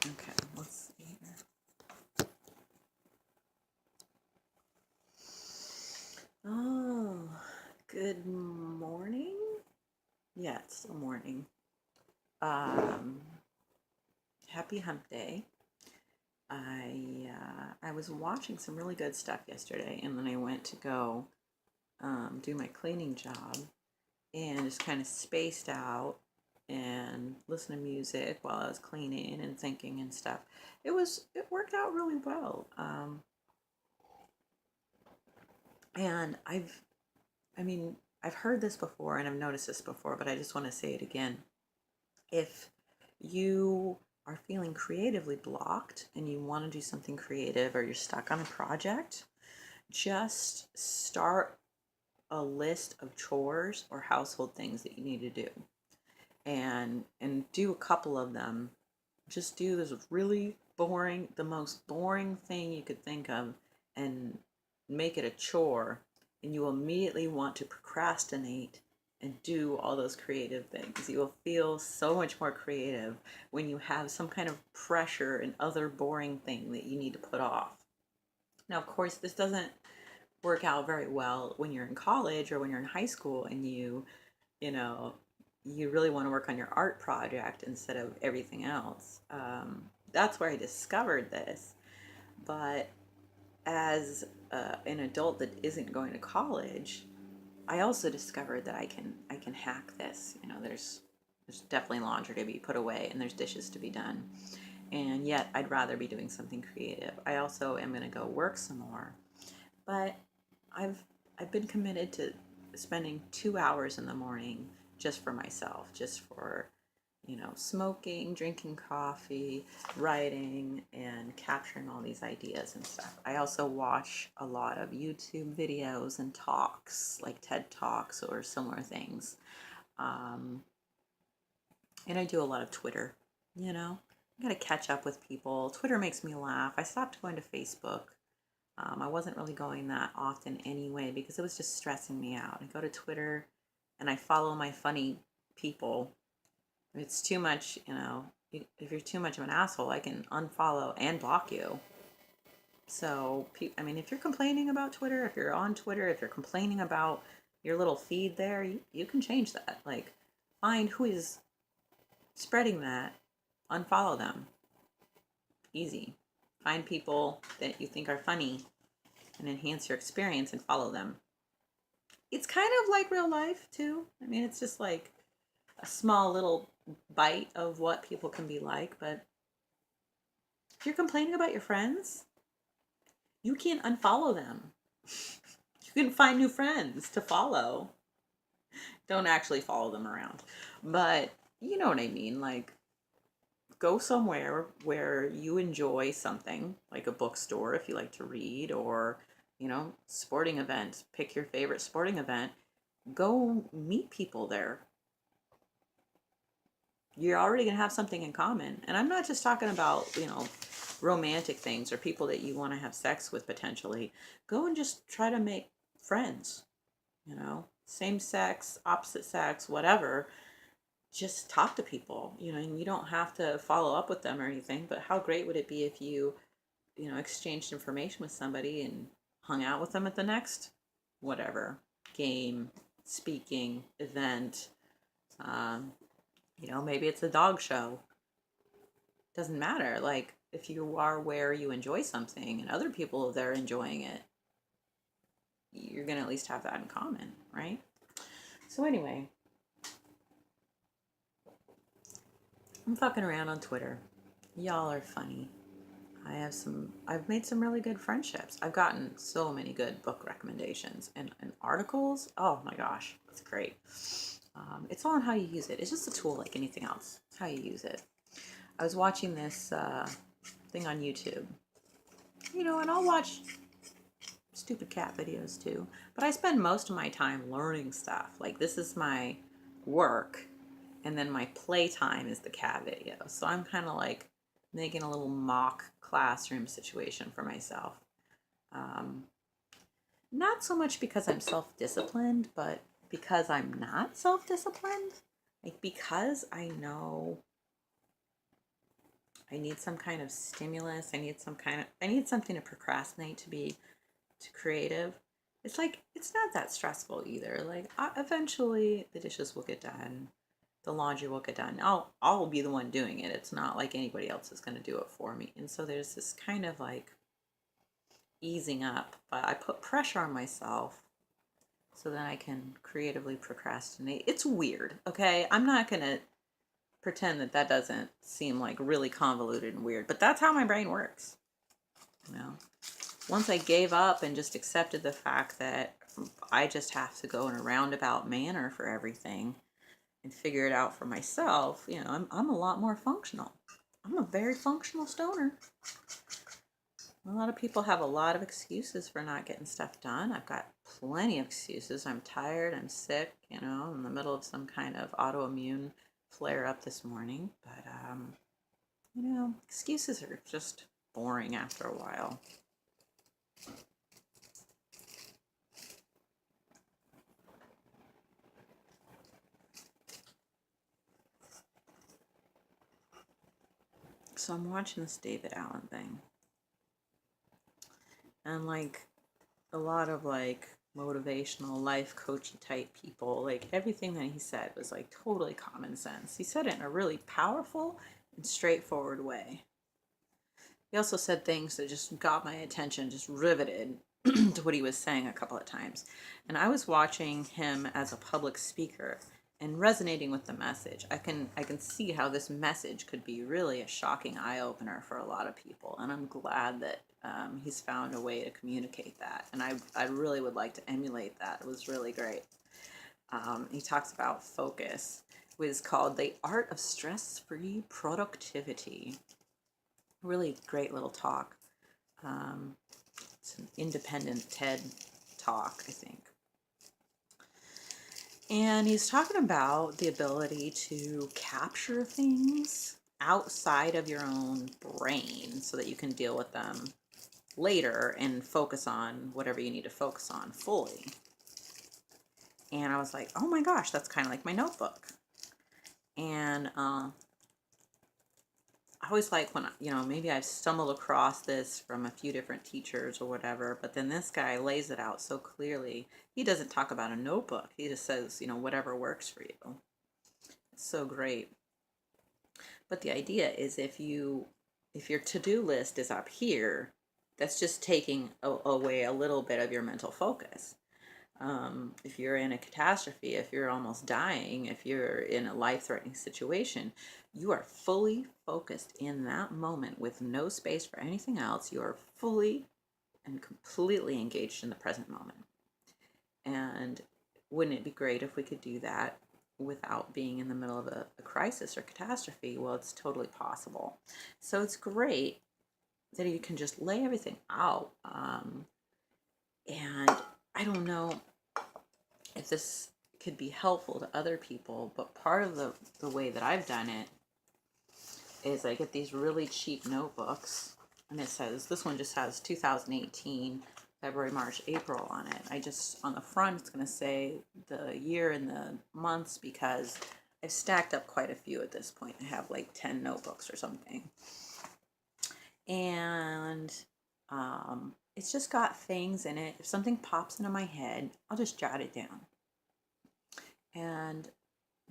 Okay, let's see here. Oh, good morning. Yeah, it's still morning. Um, Happy Hump Day. I was watching some really good stuff yesterday, and then I went to go do my cleaning job, and just kind of spaced out and listen to music while I was cleaning and thinking and stuff. It worked out really well. And I mean, I've heard this before and I've noticed this before, but I just want to say it again. If you are feeling creatively blocked and you want to do something creative or you're stuck on a project, just start a list of chores or household things that you need to do and do a couple of them. Just do this really boring, the most boring thing you could think of, and make it a chore, and you will immediately want to procrastinate and do all those creative things. You will feel so much more creative when you have some kind of pressure and other boring thing that you need to put off. Now, of course, this doesn't work out very well when you're in college or when you're in high school and you know, you really want to work on your art project instead of everything else. That's where I discovered this. But as an adult that isn't going to college, I also discovered that I can hack this. There's definitely laundry to be put away and there's dishes to be done. And yet I'd rather be doing something creative. I also am going to go work some more. But I've I've been committed to spending 2 hours in the morning just for myself, just for smoking, drinking coffee, writing, and capturing all these ideas and stuff. I also watch a lot of YouTube videos and talks, like TED Talks or similar things. Um, and I do a lot of Twitter, you know. I gotta catch up with people. Twitter makes me laugh. I stopped going to Facebook. I wasn't really going that often anyway because it was just stressing me out. I go to Twitter and I follow my funny people. If it's too much, if you're too much of an asshole, I can unfollow and block you. So, I mean, if you're complaining about Twitter, if you're on Twitter, if you're complaining about your little feed there, you can change that. Like, find who is spreading that, unfollow them. Easy. Find people that you think are funny and enhance your experience and follow them. It's kind of like real life, too. I mean, it's just like a small little bite of what people can be like, but if you're complaining about your friends, you can't unfollow them. You can find new friends to follow. Don't actually follow them around. But you know what I mean. Like, go somewhere where you enjoy something, like a bookstore if you like to read, or, sporting event. Pick your favorite sporting event. Go meet people there. You're already going to have something in common. And I'm not just talking about, romantic things or people that you want to have sex with potentially. Go and just try to make friends, same sex, opposite sex, whatever. Just talk to people, and you don't have to follow up with them or anything. But how great would it be if exchanged information with somebody and hung out with them at the next whatever game, speaking, event? Um, maybe it's a dog show. Doesn't matter. Like, if you are where you enjoy something and other people are there enjoying it, you're going to at least have that in common, right? So, anyway, I'm fucking around on Twitter. Y'all are funny. I've made some really good friendships. I've gotten so many good book recommendations and articles. Oh my gosh, it's great. It's all on how you use it. It's just a tool like anything else. It's how you use it. I was watching this thing on YouTube, and I'll watch stupid cat videos too. But I spend most of my time learning stuff. Like, this is my work, and then my playtime is the cat video. So I'm kind of like making a little mock classroom situation for myself. Um, Not so much because I'm self-disciplined, but because I'm not self-disciplined. Like, because I know I need some kind of stimulus. I need something to procrastinate to be too creative. It's like, it's not that stressful either. Like, eventually the dishes will get done. The laundry will get done. I'll be the one doing it. It's not like anybody else is going to do it for me. And so there's this kind of like easing up, but I put pressure on myself so that I can creatively procrastinate. It's weird, okay? I'm not going to pretend that that doesn't seem like really convoluted and weird, but that's how my brain works. You know, once I gave up and just accepted the fact that I just have to go in a roundabout manner for everything and figure it out for myself, you know, I'm a lot more functional. I'm a very functional stoner. A lot of people have a lot of excuses for not getting stuff done. I've got plenty of excuses. I'm tired, I'm sick, you know, I'm in the middle of some kind of autoimmune flare up this morning. But, you know, excuses are just boring after a while. So I'm watching this David Allen thing. And like a lot of like motivational life coachy type people, like everything that he said was like totally common sense. He said it in a really powerful and straightforward way. He also said things that just got my attention, just riveted to what he was saying a couple of times. And I was watching him as a public speaker and resonating with the message. I can see how this message could be really a shocking eye opener for a lot of people, and I'm glad that he's found a way to communicate that. And I really would like to emulate that. It was really great. He talks about focus, which is called the art of stress-free productivity. Really great little talk. It's an independent TED talk, I think. And he's talking about the ability to capture things outside of your own brain so that you can deal with them later and focus on whatever you need to focus on fully. And I was like, oh my gosh, that's kind of like my notebook. And I always like when, you know, maybe I've stumbled across this from a few different teachers or whatever, but then this guy lays it out so clearly. He doesn't talk about a notebook. He just says, you know, whatever works for you. It's so great. But the idea is if your to-do list is up here, that's just taking away a little bit of your mental focus. If you're in a catastrophe, if you're almost dying, if you're in a life-threatening situation, you are fully focused in that moment with no space for anything else. You are fully and completely engaged in the present moment. And wouldn't it be great if we could do that without being in the middle of a crisis or catastrophe? Well, it's totally possible. So it's great that you can just lay everything out. And I don't know if this could be helpful to other people, but part of the way that I've done it is I get these really cheap notebooks, and it says, this one just has 2018, February, March, April on it. I just, on the front, it's going to say the year and the months because I've stacked up quite a few at this point. I have like 10 notebooks or something. And it's just got things in it. If something pops into my head, I'll just jot it down. And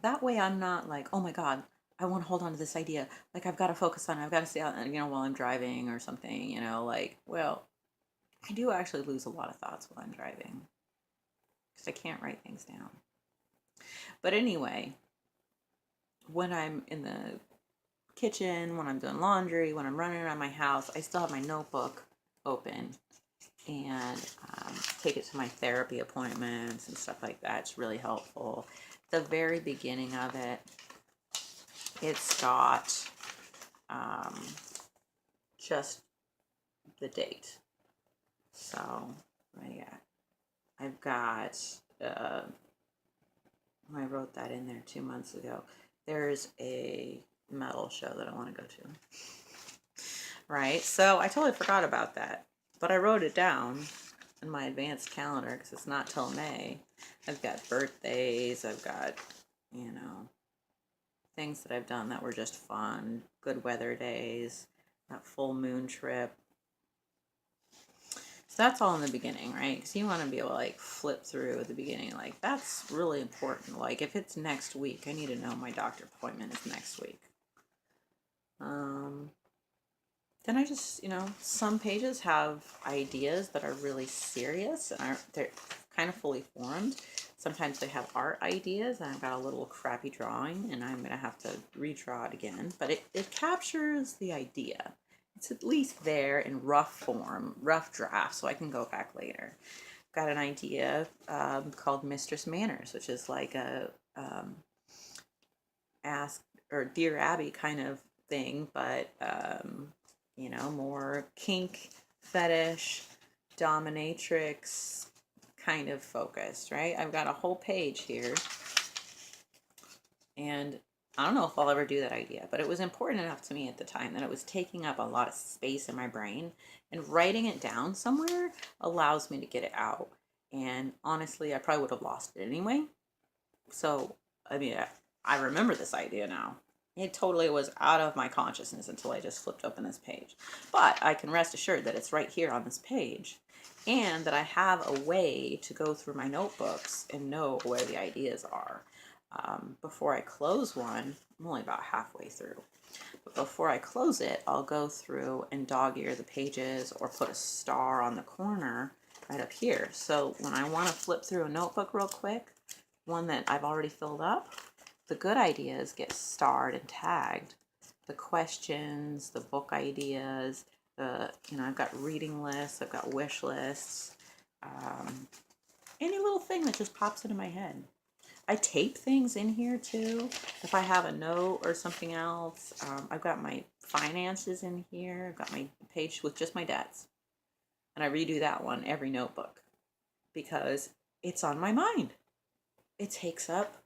that way I'm not like, oh my God, I want to hold on to this idea. Like I've got to focus on it. I've got to stay out, you know, while I'm driving or something, you know, like, well, I do actually lose a lot of thoughts while I'm driving because I can't write things down. But anyway, when I'm in the kitchen, when I'm doing laundry, when I'm running around my house, I still have my notebook open and take it to my therapy appointments and stuff like that. It's really helpful. The very beginning of it, it's got just the date. So, right, yeah, I've got, I wrote that in there 2 months ago. There's a metal show that I want to go to. Right, so I totally forgot about that. But I wrote it down in my advanced calendar because it's not till May. I've got birthdays, I've got, you know, things that I've done that were just fun. good weather days, that full moon trip. So that's all in the beginning, right? Because you want to be able to like flip through at the beginning. Like that's really important. Like if it's next week, I need to know my doctor appointment is next week. Then I just, some pages have ideas that are really serious and they're kind of fully formed. Sometimes they have art ideas, and I've got a little crappy drawing, and I'm going to have to redraw it again. But it captures the idea. It's at least there in rough form, rough draft, so I can go back later. Got an idea called Mistress Manners, which is like a Ask or Dear Abby kind of thing, but more kink, fetish, dominatrix kind of focused, right? I've got a whole page here, and I don't know if I'll ever do that idea, but it was important enough to me at the time that it was taking up a lot of space in my brain, and writing it down somewhere allows me to get it out. And honestly, I probably would have lost it anyway. So, I mean, I remember this idea now. It totally was out of my consciousness until I just flipped open this page. But I can rest assured that it's right here on this page, and that I have a way to go through my notebooks and know where the ideas are. Before I close one, I'm only about halfway through. But before I close it, I'll go through and dog ear the pages or put a star on the corner right up here. So when I want to flip through a notebook real quick, one that I've already filled up, the good ideas get starred and tagged. The questions, the book ideas, I've got reading lists, I've got wish lists, any little thing that just pops into my head. I tape things in here too. If I have a note or something else, I've got my finances in here. I've got my page with just my debts. And I redo that one every notebook because it's on my mind. It takes up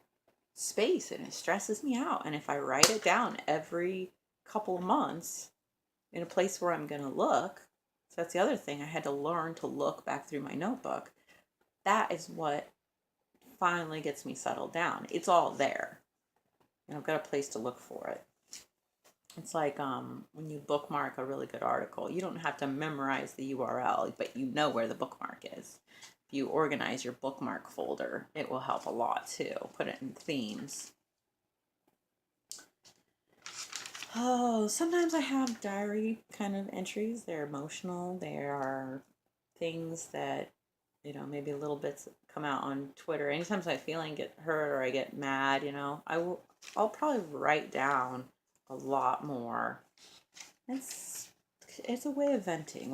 space and it stresses me out. And if I write it down every couple of months in a place where I'm going to look, so that's the other thing, I had to learn to look back through my notebook. That is what finally gets me settled down. It's all there, and I've got a place to look for it. It's like when you bookmark a really good article, you don't have to memorize the URL, but you know where the bookmark is. If you organize your bookmark folder, it will help a lot too. Put it in themes. Oh, sometimes I have diary kind of entries. They're emotional. There are things that, maybe little bits come out on Twitter. Anytime I feel I get hurt or I get mad, I'll probably write down a lot more. It's a way of venting.